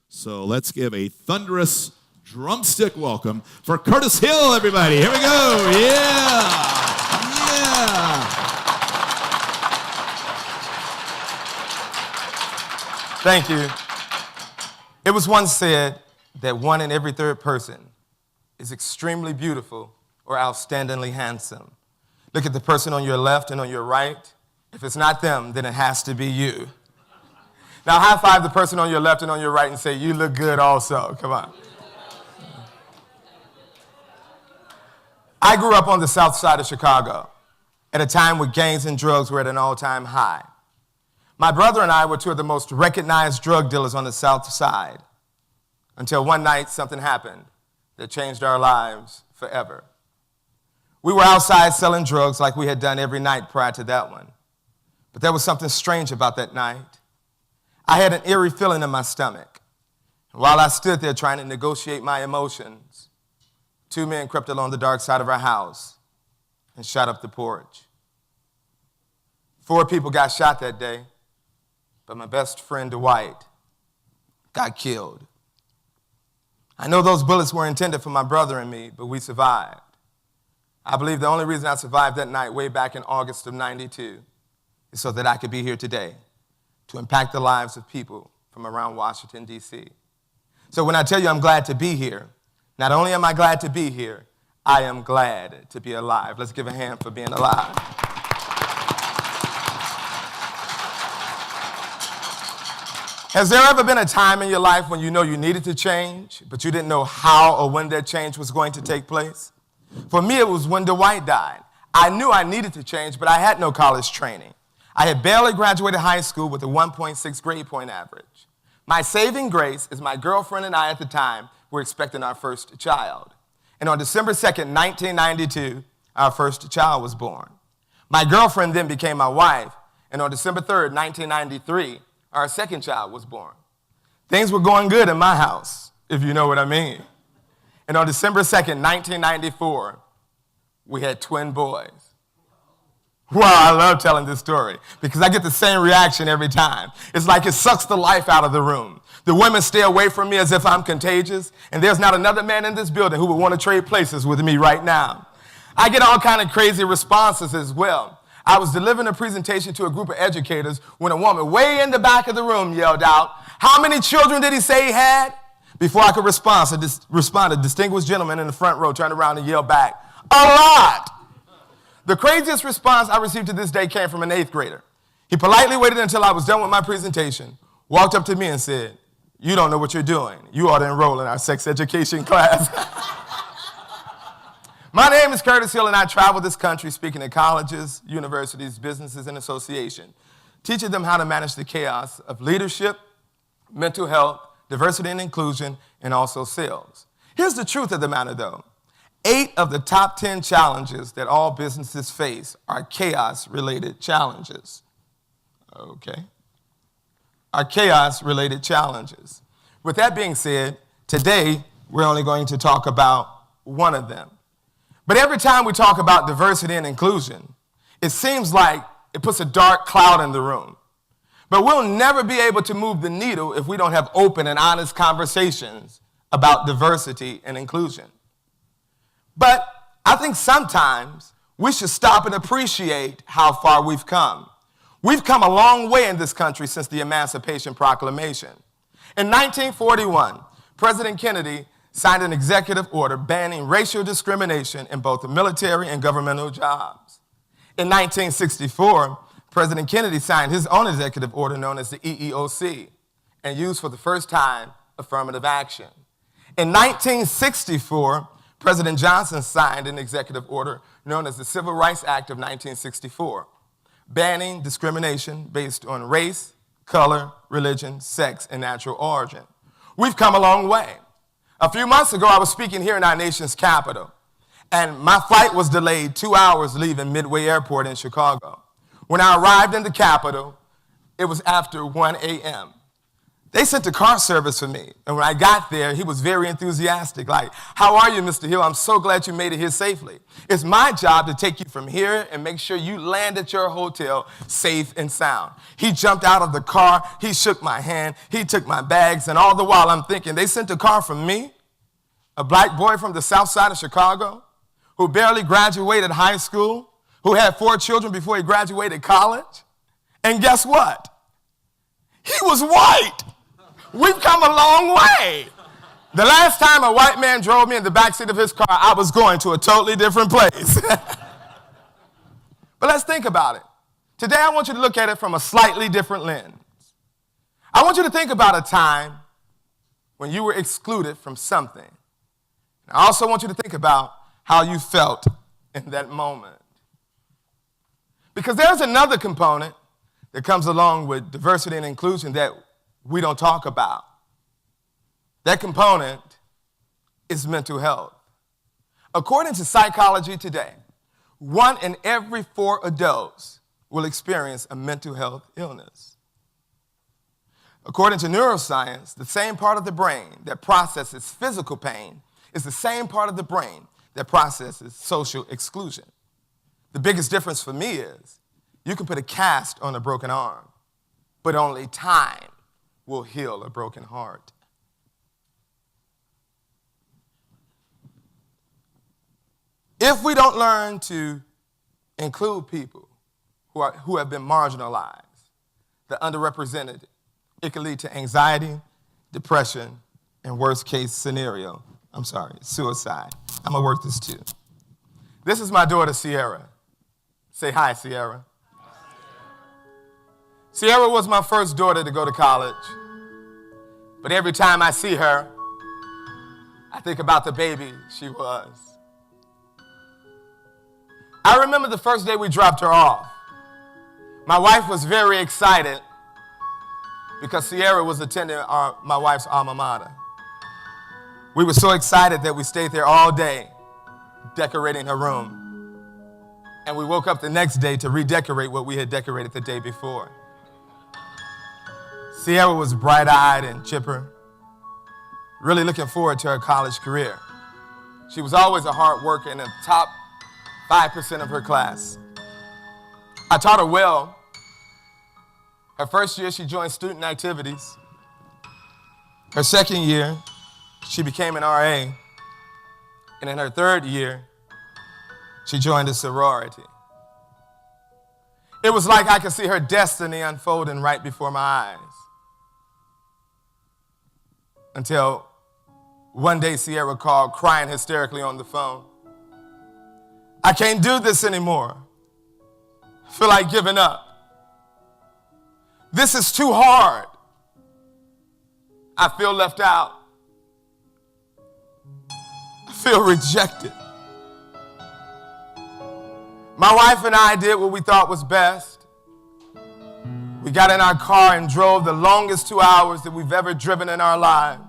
So let's give a thunderous drumstick welcome for Curtis Hill, everybody. Here we go. Yeah. Thank you. It was once said that one in every third person is extremely beautiful or outstandingly handsome. Look at the person on your left and on your right. If it's not them, then it has to be you. Now high five the person on your left and on your right and say, you look good also. Come on. I grew up on the south side of Chicago at a time when gangs and drugs were at an all-time high. My brother and I were two of the most recognized drug dealers on the south side until one night something happened that changed our lives forever. We were outside selling drugs like we had done every night prior to that one. But there was something strange about that night. I had an eerie feeling in my stomach. And while I stood there trying to negotiate my emotions, two men crept along the dark side of our house and shot up the porch. 4 people got shot that day, but my best friend, Dwight, got killed. I know those bullets were intended for my brother and me, but we survived. I believe the only reason I survived that night way back in August of '92 is so that I could be here today to impact the lives of people from around Washington, D.C. So when I tell you I'm glad to be here, not only am I glad to be here, I am glad to be alive. Let's give a hand for being alive. Has there ever been a time in your life when you know you needed to change, but you didn't know how or when that change was going to take place? For me, it was when Dwight died. I knew I needed to change, but I had no college training. I had barely graduated high school with a 1.6 grade point average. My saving grace is my girlfriend and I at the time were expecting our first child. And on December 2nd, 1992, our first child was born. My girlfriend then became my wife, and on December 3rd, 1993, our second child was born. Things were going good in my house, if you know what I mean. And on December 2nd, 1994, we had twin boys. Wow, I love telling this story because I get the same reaction every time. It's like it sucks the life out of the room. The women stay away from me as if I'm contagious, and there's not another man in this building who would want to trade places with me right now. I get all kind of crazy responses as well. I was delivering a presentation to a group of educators when a woman way in the back of the room yelled out, "How many children did he say he had?" Before I could respond, a distinguished gentleman in the front row turned around and yelled back, "A lot!" The craziest response I received to this day came from an 8th grader. He politely waited until I was done with my presentation, walked up to me and said, "You don't know what you're doing. You ought to enroll in our sex education class." My name is Curtis Hill, and I travel this country speaking at colleges, universities, businesses, and associations, teaching them how to manage the chaos of leadership, mental health, diversity and inclusion, and also sales. Here's the truth of the matter, though. 8 of the top 10 challenges that all businesses face are chaos-related challenges. Okay? Are chaos-related challenges. With that being said, today we're only going to talk about one of them. But every time we talk about diversity and inclusion, it seems like it puts a dark cloud in the room. But we'll never be able to move the needle if we don't have open and honest conversations about diversity and inclusion. But I think sometimes we should stop and appreciate how far we've come. We've come a long way in this country since the Emancipation Proclamation. In 1941, President Kennedy signed an executive order banning racial discrimination in both the military and governmental jobs. In 1964, President Kennedy signed his own executive order known as the EEOC and used for the first time affirmative action. In 1964, President Johnson signed an executive order known as the Civil Rights Act of 1964, banning discrimination based on race, color, religion, sex, and natural origin. We've come a long way. A few months ago, I was speaking here in our nation's capital, and my flight was delayed 2 hours leaving Midway Airport in Chicago. When I arrived in the Capitol, it was after 1 a.m. They sent a car service for me. And when I got there, he was very enthusiastic. Like, how are you, Mr. Hill? I'm so glad you made it here safely. It's my job to take you from here and make sure you land at your hotel safe and sound. He jumped out of the car. He shook my hand. He took my bags. And all the while I'm thinking, they sent a car from me, a black boy from the south side of Chicago, who barely graduated high school, who had 4 children before he graduated college. And guess what? He was white. We've come a long way. The last time a white man drove me in the backseat of his car, I was going to a totally different place. But let's think about it. Today, I want you to look at it from a slightly different lens. I want you to think about a time when you were excluded from something. I also want you to think about how you felt in that moment. Because there's another component that comes along with diversity and inclusion that we don't talk about. That component is mental health. According to Psychology Today, 1 in every 4 adults will experience a mental health illness. According to neuroscience, the same part of the brain that processes physical pain is the same part of the brain that processes social exclusion. The biggest difference for me is you can put a cast on a broken arm, but only time will heal a broken heart. If we don't learn to include people who have been marginalized, the underrepresented, it can lead to anxiety, depression, and worst case scenario, suicide. I'm gonna work this too. This is my daughter, Sierra. Say hi, Sierra. Sierra was my first daughter to go to college, but every time I see her, I think about the baby she was. I remember the first day we dropped her off. My wife was very excited because Sierra was attending my wife's alma mater. We were so excited that we stayed there all day decorating her room. And we woke up the next day to redecorate what we had decorated the day before. Sierra was bright-eyed and chipper, really looking forward to her college career. She was always a hard worker in the top 5% of her class. I taught her well. Her first year, she joined student activities. Her second year, she became an RA. And in her third year, she joined a sorority. It was like I could see her destiny unfolding right before my eyes. Until one day Sierra called, crying hysterically on the phone. I can't do this anymore. I feel like giving up. This is too hard. I feel left out. I feel rejected. My wife and I did what we thought was best. We got in our car and drove the longest 2 hours that we've ever driven in our lives.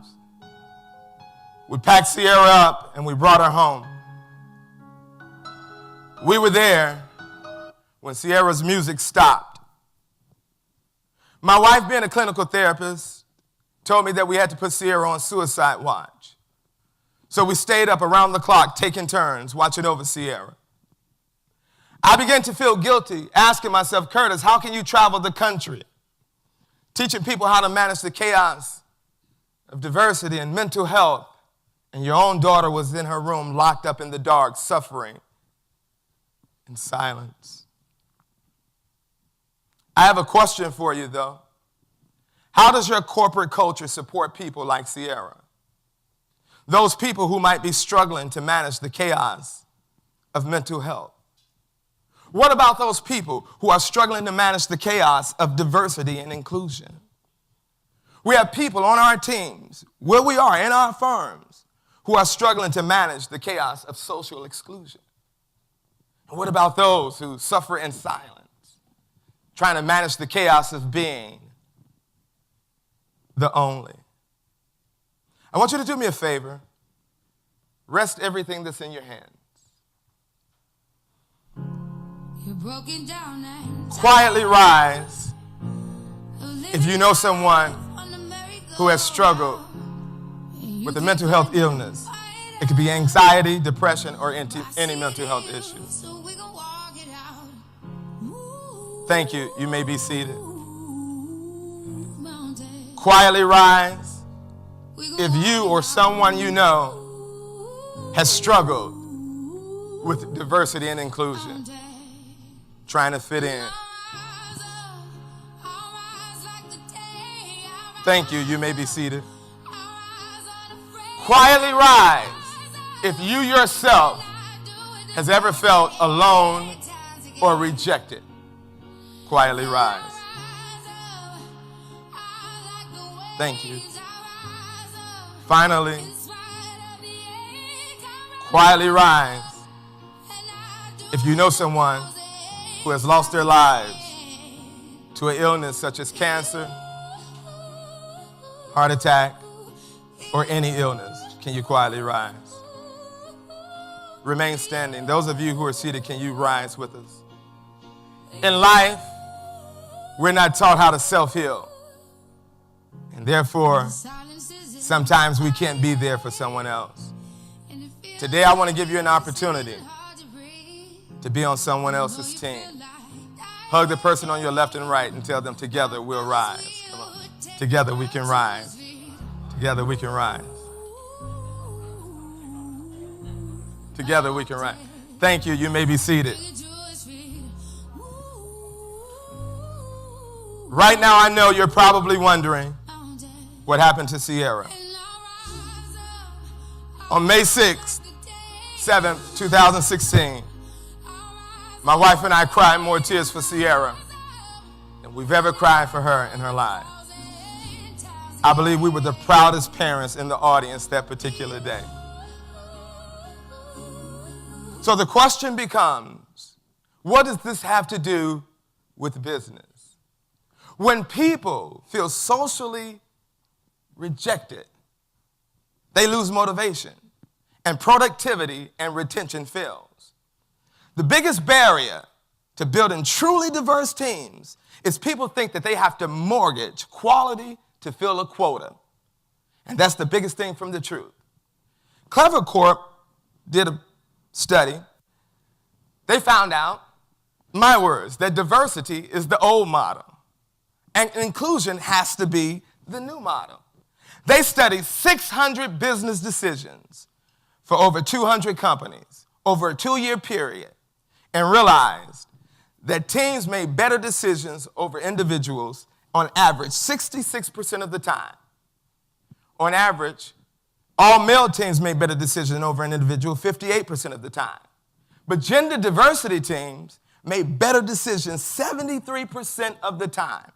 We packed Sierra up and we brought her home. We were there when Sierra's music stopped. My wife, being a clinical therapist, told me that we had to put Sierra on suicide watch. So we stayed up around the clock taking turns watching over Sierra. I began to feel guilty, asking myself, Curtis, how can you travel the country, teaching people how to manage the chaos of diversity and mental health, and your own daughter was in her room locked up in the dark, suffering in silence? I have a question for you, though. How does your corporate culture support people like Sierra? Those people who might be struggling to manage the chaos of mental health. What about those people who are struggling to manage the chaos of diversity and inclusion? We have people on our teams, where we are, in our firms, who are struggling to manage the chaos of social exclusion. And what about those who suffer in silence, trying to manage the chaos of being the only? I want you to do me a favor. Rest everything that's in your hands. You're broken down and quietly rise if you know someone who has struggled with a mental health illness. It could be anxiety, depression, or any mental health issue. Thank you. You may be seated. Quietly rise if you or someone you know has struggled with diversity and inclusion, trying to fit in. Thank you. You may be seated. Quietly rise if you yourself has ever felt alone or rejected. Quietly rise. Thank you. Finally, quietly rise if you know someone who has lost their lives to an illness such as cancer, heart attack, or any illness. Can you quietly rise? Remain standing. Those of you who are seated, can you rise with us? In life, we're not taught how to self-heal. And therefore, sometimes we can't be there for someone else. Today, I want to give you an opportunity to be on someone else's team. Hug the person on your left and right and tell them, together we'll rise. Come on. Together we can rise. Together we can rise. Together we can rise. Thank you. You may be seated. Right now, I know you're probably wondering what happened to Sierra. On May 6th, 7th, 2016, my wife and I cried more tears for Sierra than we've ever cried for her in her life. I believe we were the proudest parents in the audience that particular day. So the question becomes, what does this have to do with business? When people feel socially rejected, they lose motivation, and productivity and retention fails. The biggest barrier to building truly diverse teams is people think that they have to mortgage quality to fill a quota. And that's the biggest thing from the truth. Clever Corp did a study. They found out, my words, that diversity is the old model and inclusion has to be the new model. They studied 600 business decisions for over 200 companies over a 2-year period and realized that teams made better decisions over individuals on average 66% of the time. On average, all male teams made better decisions over an individual 58% of the time. But gender diversity teams made better decisions 73% of the time.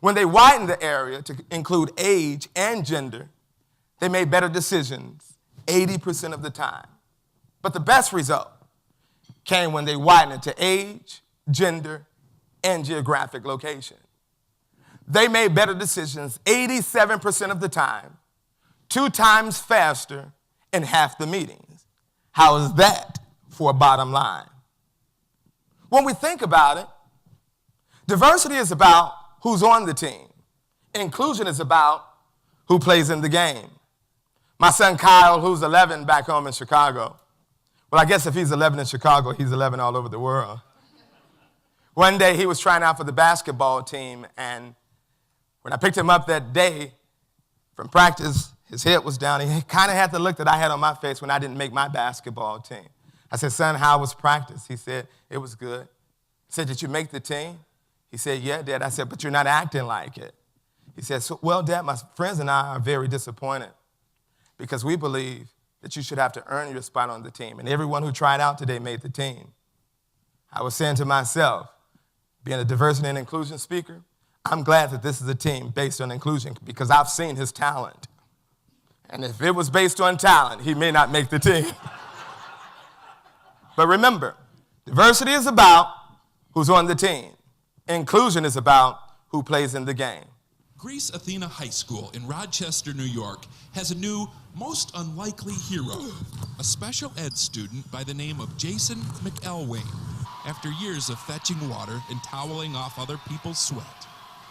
When they widened the area to include age and gender, they made better decisions 80% of the time. But the best result came when they widened it to age, gender, and geographic location. They made better decisions 87% of the time, 2 times faster, in half the meetings. How is that for a bottom line? When we think about it, diversity is about who's on the team. Inclusion is about who plays in the game. My son Kyle, who's 11 back home in Chicago, well, I guess if he's 11 in Chicago, he's 11 all over the world. One day he was trying out for the basketball team, and when I picked him up that day from practice, his head was down. He kind of had the look that I had on my face when I didn't make my basketball team. I said, son, how was practice? He said, it was good. I said, did you make the team? He said, yeah, Dad. I said, but you're not acting like it. He said, so, well, Dad, my friends and I are very disappointed because we believe that you should have to earn your spot on the team. And everyone who tried out today made the team. I was saying to myself, being a diversity and inclusion speaker, I'm glad that this is a team based on inclusion because I've seen his talent. And if it was based on talent, he may not make the team. But remember, diversity is about who's on the team. Inclusion is about who plays in the game. Grace Athena High School in Rochester, New York, has a new, most unlikely hero, a special ed student by the name of Jason McElwain. After years of fetching water and toweling off other people's sweat,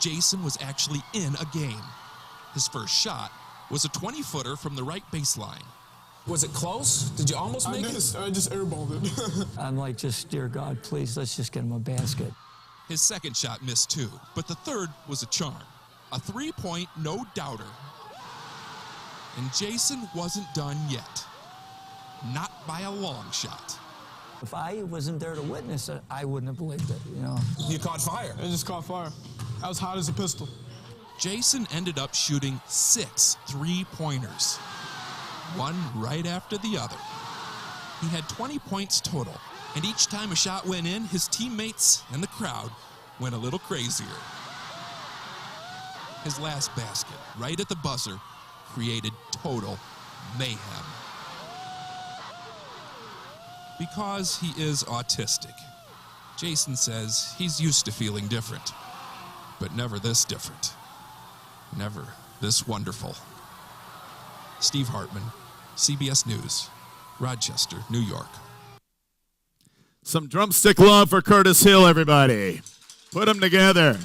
Jason was actually in a game. His first shot was a 20-footer from the right baseline. Was it close? Did you almost make it? I just airballed it. I'm like, just, dear God, please, let's just get him a basket. His second shot missed too, but the third was a charm. A three-point no-doubter. And Jason wasn't done yet. Not by a long shot. If I wasn't there to witness it, I wouldn't have believed it, you know. You caught fire. I just caught fire. I was hot as a pistol. Jason ended up shooting 6 3-pointers, one right after the other. He had 20 points total, and each time a shot went in, his teammates and the crowd went a little crazier. His last basket, right at the buzzer, created total mayhem. Because he is autistic, Jason says he's used to feeling different, but never this different. Never this wonderful. Steve Hartman, CBS News, Rochester, New York. Some drumstick love for Curtis Hill, everybody. Put them together.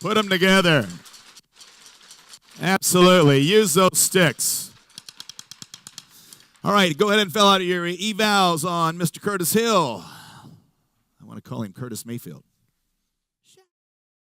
Put them together. Absolutely. Use those sticks. All right, go ahead and fill out your evals on Mr. Curtis Hill. I want to call him Curtis Mayfield.